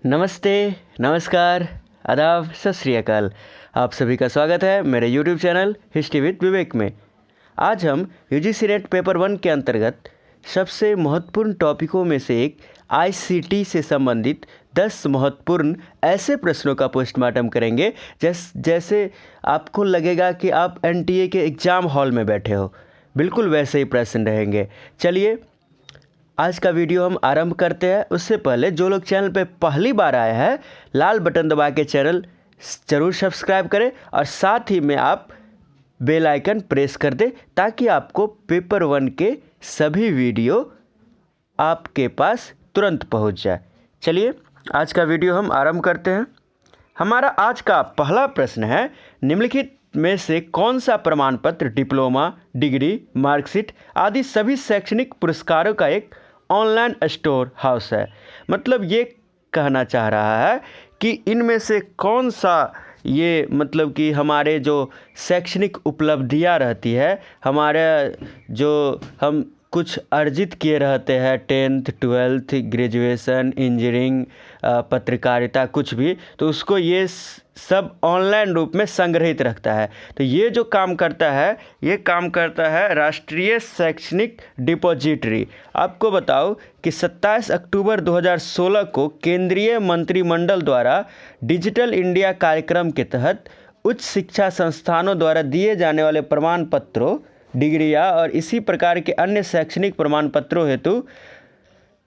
नमस्ते, नमस्कार, आदाब, सत श्री अकाल। आप सभी का स्वागत है मेरे यूट्यूब चैनल हिस्ट्री विद विवेक में। आज हम यूजीसी नेट पेपर 1 के अंतर्गत सबसे महत्वपूर्ण टॉपिकों में से एक आईसीटी से संबंधित 10 महत्वपूर्ण ऐसे प्रश्नों का पोस्टमार्टम करेंगे जैसे आपको लगेगा कि आप एनटीए के एग्ज़ाम हॉल में बैठे हो। बिल्कुल वैसे ही प्रश्न रहेंगे। चलिए आज का वीडियो हम आरंभ करते हैं। उससे पहले जो लोग चैनल पे पहली बार आए हैं, लाल बटन दबा के चैनल ज़रूर सब्सक्राइब करें और साथ ही में आप बेल आइकन प्रेस कर दें ताकि आपको पेपर 1 के सभी वीडियो आपके पास तुरंत पहुंच जाए। चलिए आज का वीडियो हम आरंभ करते हैं। हमारा आज का पहला प्रश्न है, निम्नलिखित में से कौन सा प्रमाण पत्र डिप्लोमा, डिग्री, मार्कशीट आदि सभी शैक्षणिक पुरस्कारों का एक ऑनलाइन स्टोर हाउस है। मतलब ये कहना चाह रहा है कि इनमें से कौन सा ये मतलब कि हमारे जो शैक्षणिक उपलब्धियां रहती है, हमारे जो हम कुछ अर्जित किए रहते हैं 10th 12th ग्रेजुएशन, इंजीनियरिंग, पत्रकारिता, कुछ भी, तो उसको ये सब ऑनलाइन रूप में संग्रहित रखता है। तो ये जो काम करता है, ये काम करता है राष्ट्रीय शैक्षणिक डिपॉजिटरी। आपको बताओ कि 27 अक्टूबर 2016 को केंद्रीय मंत्रिमंडल द्वारा डिजिटल इंडिया कार्यक्रम के तहत उच्च शिक्षा संस्थानों द्वारा दिए जाने वाले प्रमाण पत्रों, डिग्रियां और इसी प्रकार के अन्य शैक्षणिक प्रमाण पत्रों हेतु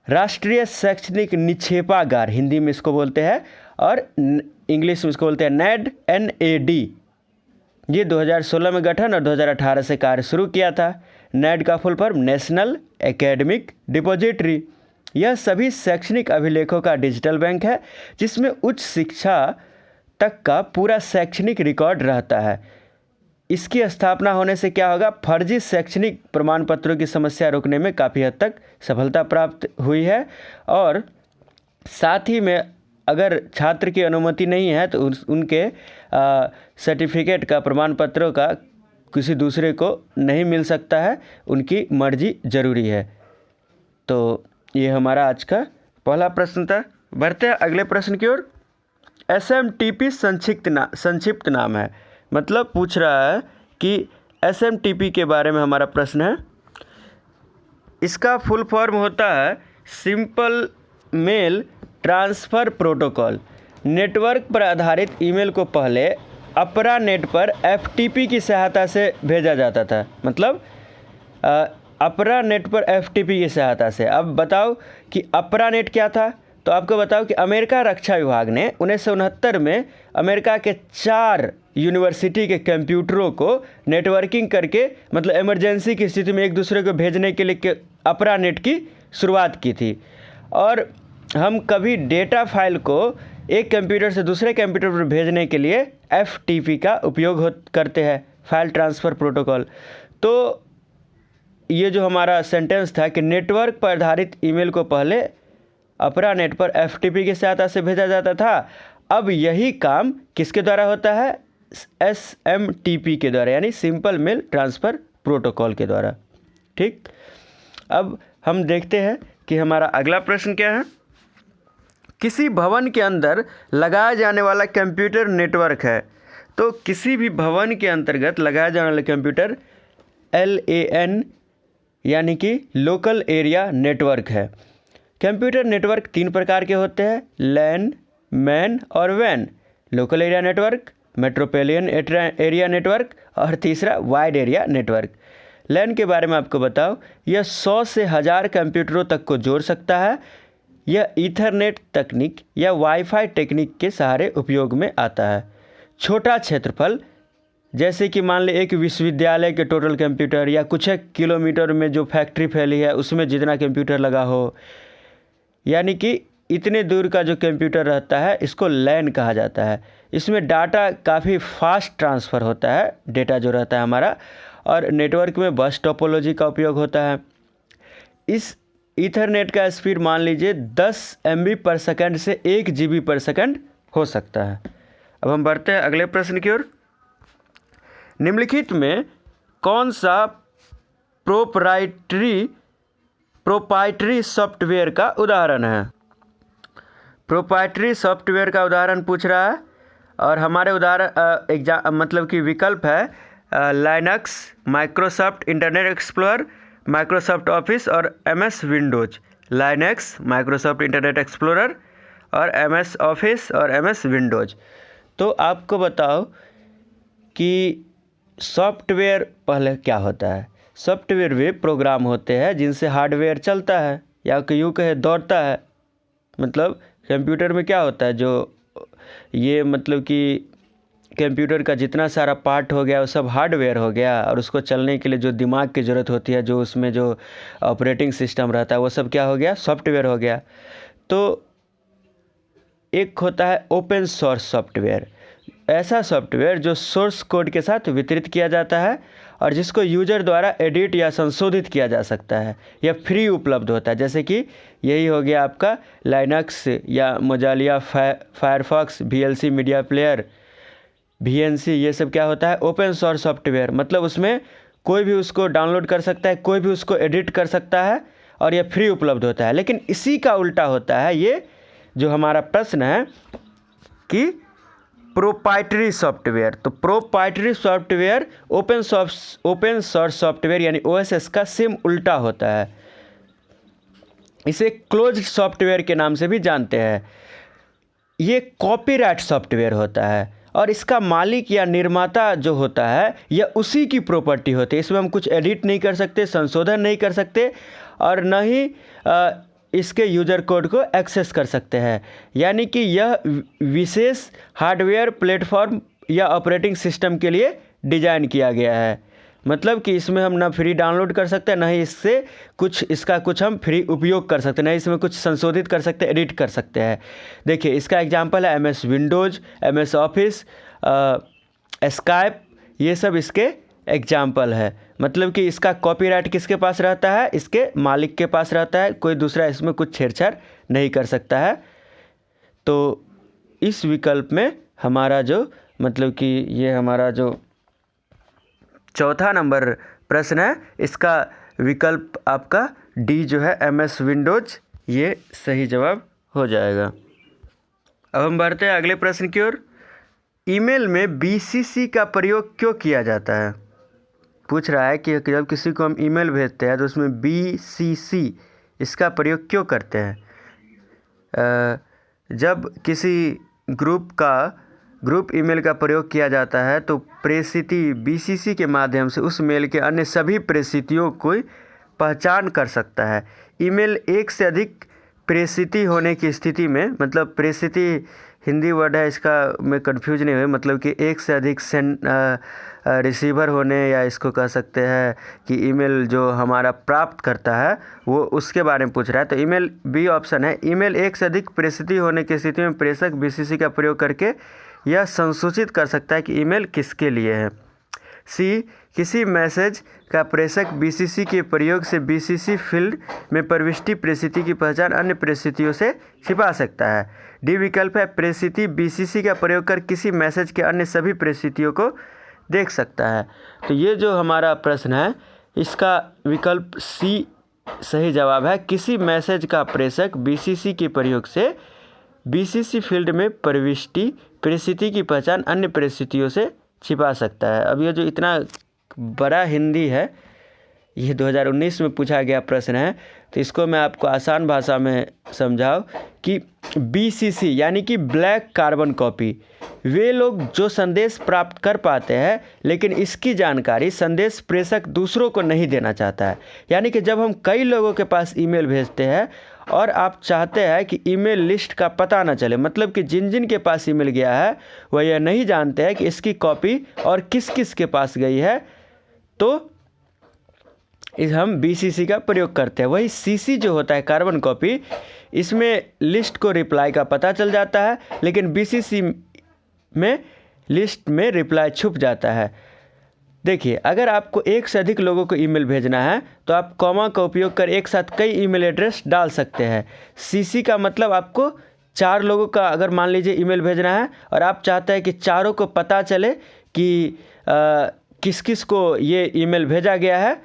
राष्ट्रीय शैक्षणिक निक्षेपागार, हिंदी में इसको बोलते हैं और इंग्लिश में इसको बोलते हैं नेड, NAD, ये 2016 में गठन और 2018 से कार्य शुरू किया था। नेड का full form national academic depository. यह सभी शैक्षणिक अभिलेखों का डिजिटल बैंक है जिसमें उच्च शिक्षा तक का पूरा शैक्षणिक रिकॉर्ड रहता है। इसकी स्थापना होने से क्या होगा, फर्जी शैक्षणिक प्रमाण पत्रों की समस्या रोकने में काफ़ी हद तक सफलता प्राप्त हुई है। और साथ ही में अगर छात्र की अनुमति नहीं है तो उनके सर्टिफिकेट का, प्रमाण पत्रों का किसी दूसरे को नहीं मिल सकता है, उनकी मर्जी ज़रूरी है। तो ये हमारा आज का पहला प्रश्न था। बढ़ते हैं अगले प्रश्न की ओर। SMTP संक्षिप्त नाम है। मतलब पूछ रहा है कि SMTP के बारे में हमारा प्रश्न है। इसका फुल फॉर्म होता है simple mail transfer protocol. Network पर आधारित ईमेल को पहले अपरा नेट पर FTP की सहायता से भेजा जाता था। मतलब अपरा नेट पर FTP की सहायता से। अब बताओ कि अपरा नेट क्या था। तो आपको बताओ कि अमेरिका रक्षा विभाग ने 1969 में अमेरिका के 4 यूनिवर्सिटी के कंप्यूटरों को नेटवर्किंग करके, मतलब इमरजेंसी की स्थिति में एक दूसरे को भेजने के लिए अपरा नेट की शुरुआत की थी। और हम कभी डेटा फाइल को एक कंप्यूटर से दूसरे कंप्यूटर पर भेजने के लिए FTP का उपयोग करते हैं, फाइल ट्रांसफ़र प्रोटोकॉल। तो ये जो हमारा सेंटेंस था कि नेटवर्क पर आधारित ईमेल को पहले अपरा नेट पर FTP की सहायता से भेजा जाता था, अब यही काम किसके द्वारा होता है, SMTP के द्वारा, यानी सिंपल मेल ट्रांसफ़र प्रोटोकॉल के द्वारा। ठीक, अब हम देखते हैं कि हमारा अगला प्रश्न क्या है। किसी भवन के अंदर लगाया जाने वाला कंप्यूटर नेटवर्क है। तो किसी भी भवन के अंतर्गत लगाया जाने वाला कंप्यूटर LAN यानी कि लोकल एरिया नेटवर्क है। कंप्यूटर नेटवर्क 3 प्रकार के होते हैं, LAN, MAN और WAN। Local area network, metropolitan area network और तीसरा वाइड एरिया नेटवर्क। LAN के बारे में आपको बताओ, यह 100 से 1000 कंप्यूटरों तक को जोड़ सकता है। यह ईथरनेट तकनीक या वाईफाई टेक्निक के सहारे उपयोग में आता है। छोटा क्षेत्रफल, जैसे कि मान लें एक विश्वविद्यालय के टोटल कंप्यूटर या कुछ एक किलोमीटर में जो फैक्ट्री फैली है उसमें जितना कंप्यूटर लगा हो, यानी कि इतने दूर का जो कंप्यूटर रहता है इसको LAN कहा जाता है। इसमें डाटा काफ़ी फास्ट ट्रांसफ़र होता है, डेटा जो रहता है हमारा, और नेटवर्क में बस टोपोलॉजी का उपयोग होता है। इस ईथरनेट का स्पीड मान लीजिए 10 MB पर सेकंड से 1 GB पर सेकंड हो सकता है। अब हम बढ़ते हैं अगले प्रश्न की ओर। निम्नलिखित में कौन सा प्रोप्राइटरी सॉफ्टवेयर का उदाहरण है। प्रोप्राइटरी सॉफ्टवेयर का उदाहरण पूछ रहा है और हमारे उदाहरण मतलब कि विकल्प है Linux, Microsoft Internet Explorer, Microsoft Office और MS Windows. Linux, Microsoft Internet Explorer और एमएस ऑफिस और एमएस विंडोज। तो आपको बताओ कि सॉफ्टवेयर पहले क्या होता है। सॉफ्टवेयर वे प्रोग्राम होते हैं जिनसे हार्डवेयर चलता है या यूँ कहे दौड़ता है। मतलब कंप्यूटर में क्या होता है, जो ये मतलब कि कंप्यूटर का जितना सारा पार्ट हो गया वो सब हार्डवेयर हो गया, और उसको चलने के लिए जो दिमाग की ज़रूरत होती है, जो उसमें जो ऑपरेटिंग सिस्टम रहता है, वो सब क्या हो गया, सॉफ्टवेयर हो गया। तो एक होता है ओपन सोर्स सॉफ्टवेयर, ऐसा सॉफ्टवेयर जो सोर्स कोड के साथ वितरित किया जाता है और जिसको यूजर द्वारा एडिट या संशोधित किया जा सकता है, यह फ्री उपलब्ध होता है। जैसे कि यही हो गया आपका लाइनक्स या Mozilla, Firefox, VLC media player, VNC, ये सब क्या होता है, ओपन सोर्स सॉफ्टवेयर। मतलब उसमें कोई भी उसको डाउनलोड कर सकता है, कोई भी उसको एडिट कर सकता है और यह फ्री उपलब्ध होता है। लेकिन इसी का उल्टा होता है ये जो हमारा प्रश्न है कि प्रोप्राइटरी सॉफ्टवेयर। तो proprietary software open source software यानी OSS का सेम उल्टा होता है। इसे क्लोज्ड सॉफ्टवेयर के नाम से भी जानते हैं। ये कॉपीराइट सॉफ्टवेयर होता है और इसका मालिक या निर्माता जो होता है यह उसी की प्रॉपर्टी होती है। इसमें हम कुछ एडिट नहीं कर सकते, संशोधन नहीं कर सकते और न ही इसके यूजर कोड को एक्सेस कर सकते हैं। यानी कि यह विशेष हार्डवेयर, प्लेटफॉर्म या ऑपरेटिंग सिस्टम के लिए डिज़ाइन किया गया है। मतलब कि इसमें हम ना फ्री डाउनलोड कर सकते हैं, ना ही इसका कुछ हम फ्री उपयोग कर सकते हैं, ना ही इसमें कुछ संशोधित कर सकते, एडिट कर सकते हैं। देखिए इसका एग्जांपल है MS Windows, MS office, Skype, ये सब इसके एग्जाम्पल है। मतलब कि इसका कॉपीराइट किसके पास रहता है, इसके मालिक के पास रहता है, कोई दूसरा इसमें कुछ छेड़छाड़ नहीं कर सकता है। तो इस विकल्प में हमारा जो मतलब कि ये हमारा जो चौथा नंबर प्रश्न है, इसका विकल्प आपका D जो है MS विंडोज, ये सही जवाब हो जाएगा। अब हम बढ़ते हैं अगले प्रश्न की ओर। ईमेल में BCC का प्रयोग क्यों किया जाता है। पूछ रहा है कि जब किसी को हम ईमेल भेजते हैं तो उसमें BCC इसका प्रयोग क्यों करते हैं। जब किसी ग्रुप ईमेल का प्रयोग किया जाता है तो प्रेषिती BCC के माध्यम से उस मेल के अन्य सभी प्रेषितियों को पहचान कर सकता है। ईमेल एक से अधिक प्रेषिती होने की स्थिति में, मतलब प्रेषिती हिंदी वर्ड है, इसका में कंफ्यूज नहीं हुए, मतलब कि एक से अधिक रिसीवर होने, या इसको कह सकते हैं कि ईमेल जो हमारा प्राप्त करता है वो उसके बारे में पूछ रहा है। तो ईमेल B ऑप्शन है। ईमेल एक से अधिक प्रेषिती होने की स्थिति में प्रेषक BCC का प्रयोग करके यह संसूचित कर सकता है कि ईमेल किसके लिए है। C, किसी मैसेज का प्रेषक BCC के प्रयोग से BCC फील्ड में प्रविष्टि प्रेषिती की पहचान अन्य प्रेषितियों से छिपा सकता है। D विकल्प है, प्रेषिती BCC का प्रयोग कर किसी मैसेज के अन्य सभी प्रेषितियों को देख सकता है। तो ये जो हमारा प्रश्न है इसका विकल्प C सही जवाब है। किसी मैसेज का प्रेषक BCC के प्रयोग से BCC फील्ड में प्रविष्टि प्रेषिती की पहचान अन्य प्रेषितियों से छिपा सकता है। अब ये जो इतना बड़ा हिंदी है, ये 2019 में पूछा गया प्रश्न है, तो इसको मैं आपको आसान भाषा में समझाऊं कि BCC यानी कि ब्लैक कार्बन कॉपी, वे लोग जो संदेश प्राप्त कर पाते हैं लेकिन इसकी जानकारी संदेश प्रेषक दूसरों को नहीं देना चाहता है। यानी कि जब हम कई लोगों के पास ईमेल भेजते हैं और आप चाहते हैं कि ईमेल लिस्ट का पता ना चले, मतलब कि जिन जिन के पास ईमेल गया है वह यह नहीं जानते हैं कि इसकी कॉपी और किस किस के पास गई है, तो हम BCC का प्रयोग करते हैं। वही CC जो होता है कार्बन कॉपी, इसमें लिस्ट को रिप्लाई का पता चल जाता है, लेकिन BCC में लिस्ट में रिप्लाई छुप जाता है। देखिए अगर आपको एक से अधिक लोगों को ईमेल भेजना है तो आप कॉमा का उपयोग कर एक साथ कई ईमेल एड्रेस डाल सकते हैं। CC का मतलब आपको 4 लोगों का अगर मान लीजिए ईमेल भेजना है और आप चाहते हैं कि चारों को पता चले कि किस किस को ये ईमेल भेजा गया है,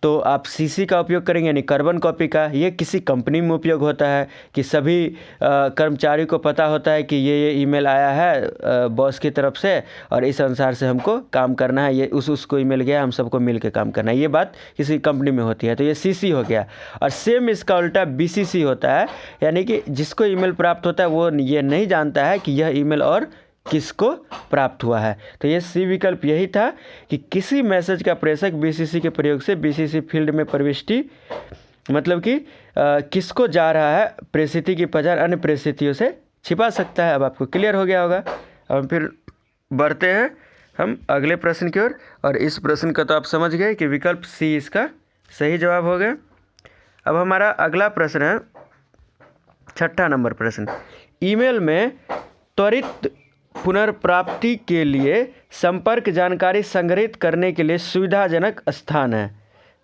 तो आप सीसी का उपयोग करेंगे, यानी कार्बन कॉपी का। ये किसी कंपनी में उपयोग होता है कि सभी कर्मचारी को पता होता है कि ये ईमेल आया है बॉस की तरफ से और इस अनुसार से हमको काम करना है, ये उसको ईमेल गया, हम सबको मिल के काम करना है। ये बात किसी कंपनी में होती है, तो ये सीसी हो गया। और सेम इसका उल्टा बीसीसी होता है, यानी कि जिसको ईमेल प्राप्त होता है वो ये नहीं जानता है कि यह ईमेल और किसको प्राप्त हुआ है। तो ये सी विकल्प यही था कि किसी मैसेज का प्रेषक बीसीसी के प्रयोग से बीसीसी फील्ड में प्रविष्टि, मतलब कि किसको जा रहा है, प्रेषिति की पहचान अन्य प्रेषितियों से छिपा सकता है। अब आपको क्लियर हो गया होगा। अब फिर बढ़ते हैं हम अगले प्रश्न की ओर। और इस प्रश्न का तो आप समझ गए कि विकल्प सी इसका सही जवाब हो गया। अब हमारा अगला प्रश्न है 6ठा नंबर प्रश्न। ईमेल में त्वरित पुनर्प्राप्ति के लिए संपर्क जानकारी संग्रहित करने के लिए सुविधाजनक स्थान है।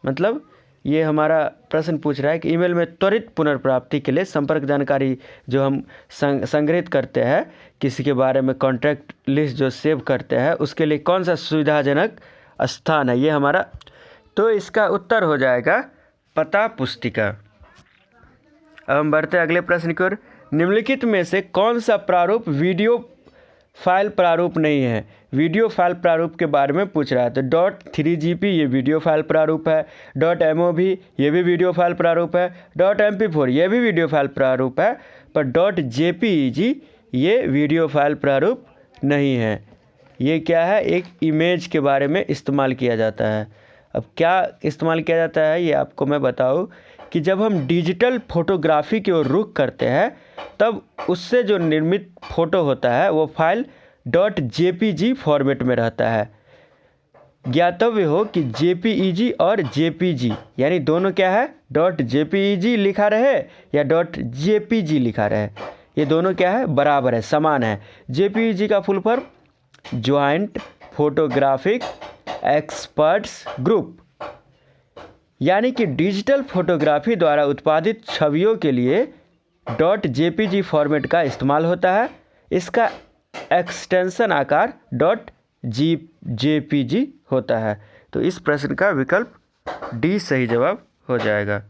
मतलब ये हमारा प्रश्न पूछ रहा है कि ईमेल में त्वरित पुनर्प्राप्ति के लिए संपर्क जानकारी जो हम संग्रहित करते हैं, किसी के बारे में कॉन्टैक्ट लिस्ट जो सेव करते हैं, उसके लिए कौन सा सुविधाजनक स्थान है, ये हमारा। तो इसका उत्तर हो जाएगा पता पुस्तिका। अब हम बढ़ते हैं अगले प्रश्न की ओर। निम्नलिखित में से कौन सा प्रारूप वीडियो फाइल प्रारूप नहीं है। वीडियो फाइल प्रारूप के बारे में पूछ रहा है। तो .3GP ये वीडियो फाइल प्रारूप है, .MOV ये भी वीडियो फाइल प्रारूप है, .MP4 ये भी वीडियो फाइल प्रारूप है, पर .JPEG ये वीडियो फाइल प्रारूप नहीं है। ये क्या है, एक इमेज के बारे में इस्तेमाल किया जाता है। अब क्या इस्तेमाल किया जाता है ये आपको मैं बताऊँ कि जब हम डिजिटल फोटोग्राफी की ओर रुख करते हैं तब उससे जो निर्मित फ़ोटो होता है वो फाइल .JPG फॉर्मेट में रहता है। ज्ञातव्य हो कि JPEG और JPG यानी दोनों क्या है, .JPEG लिखा रहे या .JPG लिखा रहे, ये दोनों क्या है, बराबर है, समान है। JPEG का full form joint photographic experts group, यानी कि डिजिटल फोटोग्राफी द्वारा उत्पादित छवियों के लिए .JPG फॉर्मेट का इस्तेमाल होता है। इसका एक्सटेंशन आकार .JPG होता है। तो इस प्रश्न का विकल्प डी सही जवाब हो जाएगा।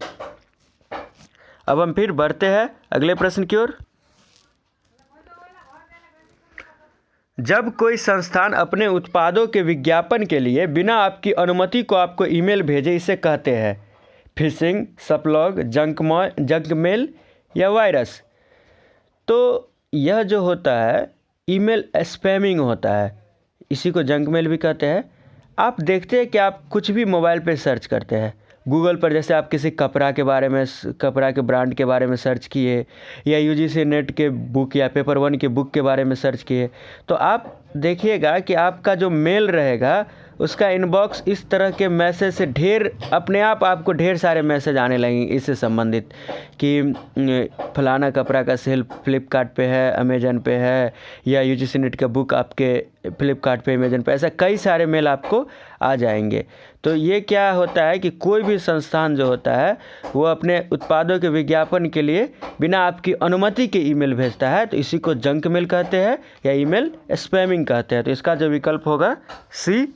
अब हम फिर बढ़ते हैं अगले प्रश्न की ओर। जब कोई संस्थान अपने उत्पादों के विज्ञापन के लिए बिना आपकी अनुमति को आपको ईमेल भेजे, इसे कहते हैं फिशिंग, स्पैम, जंक मेल या वायरस। तो यह जो होता है ईमेल स्पैमिंग होता है, इसी को जंक मेल भी कहते हैं। आप देखते हैं कि आप कुछ भी मोबाइल पे सर्च करते हैं गूगल पर, जैसे आप किसी कपड़ा के ब्रांड के बारे में सर्च किए या UGC नेट के बुक या पेपर 1 के बुक के बारे में सर्च किए, तो आप देखिएगा कि आपका जो मेल रहेगा उसका इनबॉक्स इस तरह के मैसेज से अपने आप आपको ढेर सारे मैसेज आने लगेंगे इससे संबंधित कि फलाना कपड़ा का सेल फ्लिपकार्ट पे है, अमेजन पे है, या UGC नेट का बुक आपके फ्लिपकार्ट पे, अमेजन पे, ऐसा कई सारे मेल आपको आ जाएंगे। तो ये क्या होता है कि कोई भी संस्थान जो होता है वो अपने उत्पादों के विज्ञापन के लिए बिना आपकी अनुमति के ईमेल भेजता है, तो इसी को जंक मेल कहते हैं या ईमेल स्पैमिंग कहते हैं। तो इसका जो विकल्प होगा सी,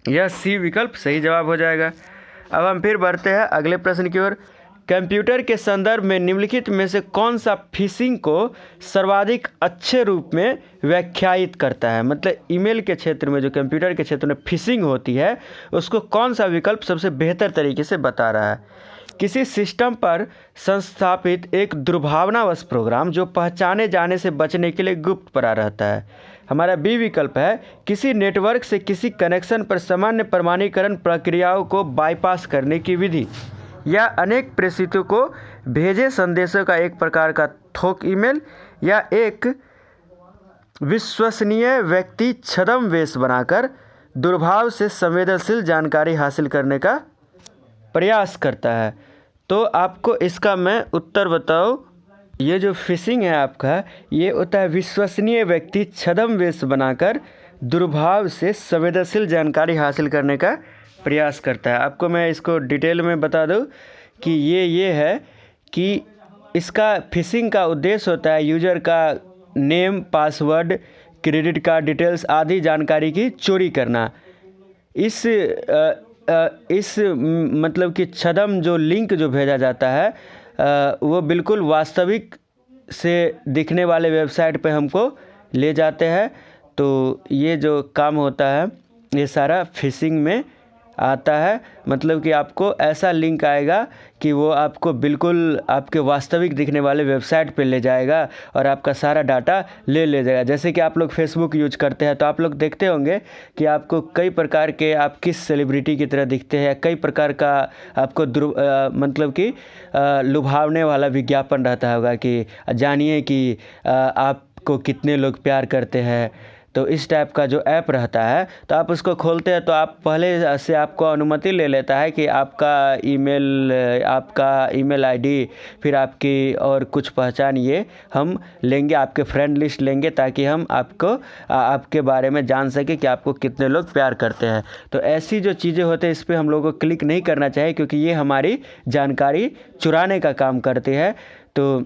यह सी विकल्प सही जवाब हो जाएगा। अब हम फिर बढ़ते हैं अगले प्रश्न की ओर। कंप्यूटर के संदर्भ में निम्नलिखित में से कौन सा फिशिंग को सर्वाधिक अच्छे रूप में व्याख्यायित करता है। मतलब ईमेल के क्षेत्र में, जो कंप्यूटर के क्षेत्र में फिशिंग होती है, उसको कौन सा विकल्प सबसे बेहतर तरीके से बता रहा है। किसी सिस्टम पर संस्थापित एक दुर्भावनावश प्रोग्राम जो पहचाने जाने से बचने के लिए गुप्त पड़ा रहता है। हमारा बी विकल्प है किसी नेटवर्क से किसी कनेक्शन पर सामान्य प्रमाणीकरण प्रक्रियाओं को बाईपास करने की विधि, या अनेक प्रेषितों को भेजे संदेशों का एक प्रकार का थोक ईमेल, या एक विश्वसनीय व्यक्ति छद्मवेश बनाकर दुर्भाव से संवेदनशील जानकारी हासिल करने का प्रयास करता है। तो आपको इसका मैं उत्तर बताऊं, ये जो फिशिंग है आपका, ये होता है विश्वसनीय व्यक्ति छद्मवेश बनाकर दुर्भाव से संवेदनशील जानकारी हासिल करने का प्रयास करता है। आपको मैं इसको डिटेल में बता दूं कि ये है कि इसका फिशिंग का उद्देश्य होता है यूजर का name, password, credit card details आदि जानकारी की चोरी करना। इस इस मतलब कि छद्म जो लिंक जो भेजा जाता है वो बिल्कुल वास्तविक से दिखने वाले वेबसाइट पे हमको ले जाते हैं। तो ये जो काम होता है ये सारा फिशिंग में आता है। मतलब कि आपको ऐसा लिंक आएगा कि वो आपको बिल्कुल आपके वास्तविक दिखने वाले वेबसाइट पे ले जाएगा और आपका सारा डाटा ले जाएगा। जैसे कि आप लोग फेसबुक यूज करते हैं तो आप लोग देखते होंगे कि आपको कई प्रकार के आप किस सेलिब्रिटी की तरह दिखते हैं, कई प्रकार का आपको मतलब कि लुभावने वाला विज्ञापन रहता होगा कि जानिए कि आपको कितने लोग प्यार करते हैं। तो इस टाइप का जो ऐप रहता है तो आप उसको खोलते हैं तो आप पहले से आपको अनुमति ले लेता है कि आपका ईमेल आईडी फिर आपकी और कुछ पहचान ये हम लेंगे, आपके फ्रेंड लिस्ट लेंगे ताकि हम आपके बारे में जान सके कि आपको कितने लोग प्यार करते हैं। तो ऐसी जो चीज़ें होते हैं इस पर हम लोगों को क्लिक नहीं करना चाहिए क्योंकि ये हमारी जानकारी चुराने का काम करती है। तो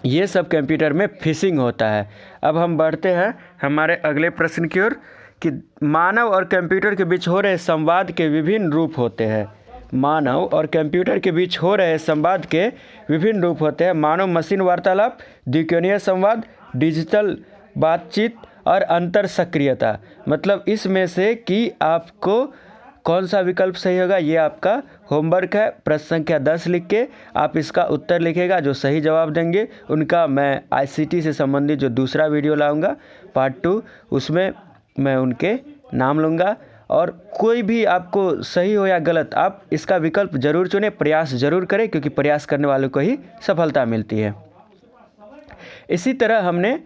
ये सब कंप्यूटर में फिशिंग होता है। अब हम बढ़ते हैं हमारे अगले प्रश्न की ओर कि मानव और कंप्यूटर के बीच हो रहे संवाद के विभिन्न रूप होते हैं। मानव और कंप्यूटर के बीच हो रहे संवाद के विभिन्न रूप होते हैं। मानव मशीन वार्तालाप, द्विकोणीय संवाद, डिजिटल बातचीत और अंतर सक्रियता। मतलब इसमें से कि आपको कौन सा विकल्प सही होगा ये आपका होमवर्क है। प्रश्न संख्या 10 लिख के आप इसका उत्तर लिखेगा। जो सही जवाब देंगे उनका मैं ICT से संबंधित जो दूसरा वीडियो लाऊंगा पार्ट 2 उसमें मैं उनके नाम लूँगा। और कोई भी आपको सही हो या गलत आप इसका विकल्प ज़रूर चुनें, प्रयास ज़रूर करें क्योंकि प्रयास करने वालों को ही सफलता मिलती है। इसी तरह हमने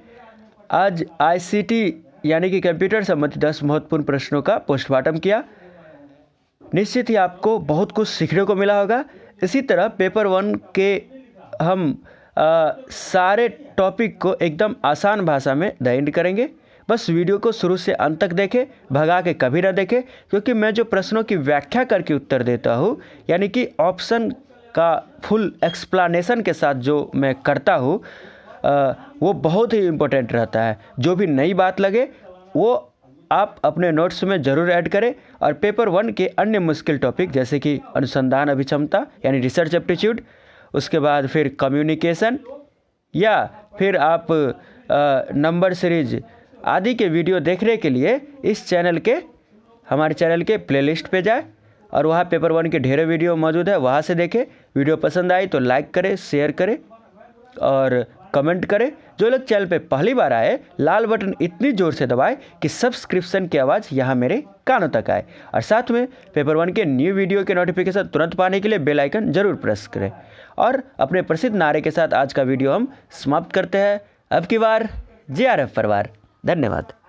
आज ICT यानी कि कंप्यूटर संबंधित 10 महत्वपूर्ण प्रश्नों का पोस्टमार्टम किया। निश्चित ही आपको बहुत कुछ सीखने को मिला होगा। इसी तरह पेपर 1 के हम सारे टॉपिक को एकदम आसान भाषा में द एंड करेंगे। बस वीडियो को शुरू से अंत तक देखें, भगा के कभी ना देखें क्योंकि मैं जो प्रश्नों की व्याख्या करके उत्तर देता हूँ यानी कि ऑप्शन का फुल एक्सप्लेनेशन के साथ जो मैं करता हूँ वो बहुत ही इम्पोर्टेंट रहता है। जो भी नई बात लगे वो आप अपने नोट्स में ज़रूर ऐड करें। और पेपर 1 के अन्य मुश्किल टॉपिक जैसे कि अनुसंधान अभिक्षमता यानी रिसर्च एप्टीट्यूड, उसके बाद फिर कम्युनिकेशन या फिर आप नंबर सीरीज आदि के वीडियो देखने के लिए इस हमारे चैनल के प्लेलिस्ट पे जाए और वहाँ पेपर 1 के ढेरों वीडियो मौजूद है, वहाँ से देखें। वीडियो पसंद आई तो लाइक करें, शेयर करें और कमेंट करें। जो लोग चैनल पे पहली बार आए लाल बटन इतनी ज़ोर से दबाएं कि सब्सक्रिप्शन की आवाज़ यहाँ मेरे कानों तक आए और साथ में पेपर 1 के न्यू वीडियो के नोटिफिकेशन तुरंत पाने के लिए बेल आइकन ज़रूर प्रेस करें। और अपने प्रसिद्ध नारे के साथ आज का वीडियो हम समाप्त करते हैं। अब की बार JRF परिवार। धन्यवाद।